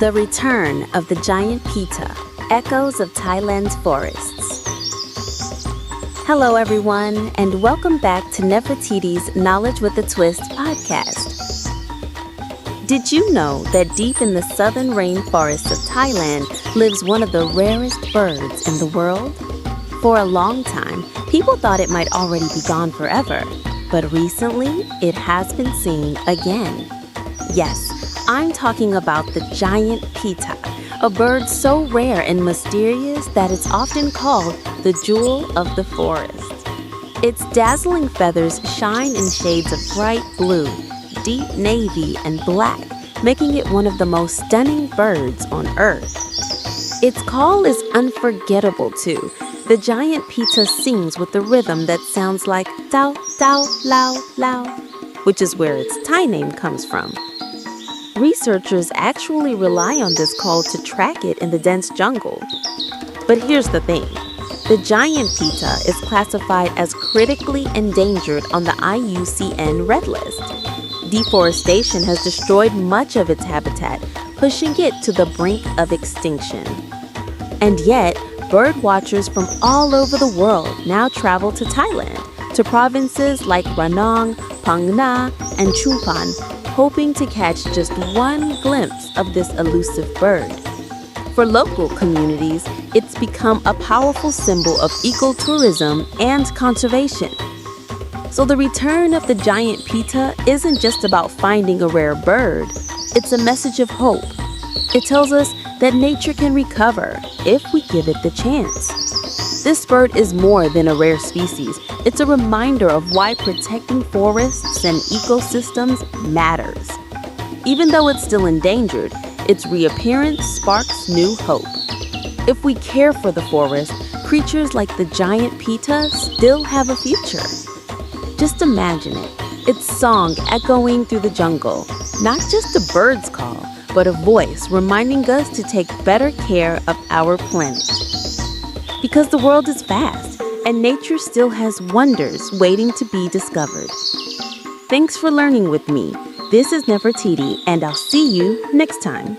The return of the giant Pitta, echoes of Thailand's forests. Hello everyone, and welcome back to Nefertitie's Knowledge with a Twist podcast. Did you know that deep in the southern rainforests of Thailand lives one of the rarest birds in the world? For a long time, people thought it might already be gone forever, but recently it has been seen again. Yes, I'm talking about the giant Pitta, a bird so rare and mysterious that it's often called the jewel of the forest. Its dazzling feathers shine in shades of bright blue, deep navy, and black, making it one of the most stunning birds on Earth. Its call is unforgettable too. The giant Pitta sings with a rhythm that sounds like "tao tao lao lao," which is where its Thai name comes from. Researchers actually rely on this call to track it in the dense jungle. But here's the thing. The giant Pitta is classified as critically endangered on the IUCN Red List. Deforestation has destroyed much of its habitat, pushing it to the brink of extinction. And yet, birdwatchers from all over the world now travel to Thailand, to provinces like Ranong, Phang Nga, and Chumphon, hoping to catch just one glimpse of this elusive bird. For local communities, it's become a powerful symbol of ecotourism and conservation. So the return of the giant Pitta isn't just about finding a rare bird, it's a message of hope. It tells us that nature can recover if we give it the chance. This bird is more than a rare species. It's a reminder of why protecting forests and ecosystems matters. Even though it's still endangered, its reappearance sparks new hope. If we care for the forest, creatures like the giant Pitta still have a future. Just imagine it, its song echoing through the jungle, not just a bird's call, but a voice reminding us to take better care of our planet. Because the world is vast, and nature still has wonders waiting to be discovered. Thanks for learning with me. This is Nefertytie, and I'll see you next time.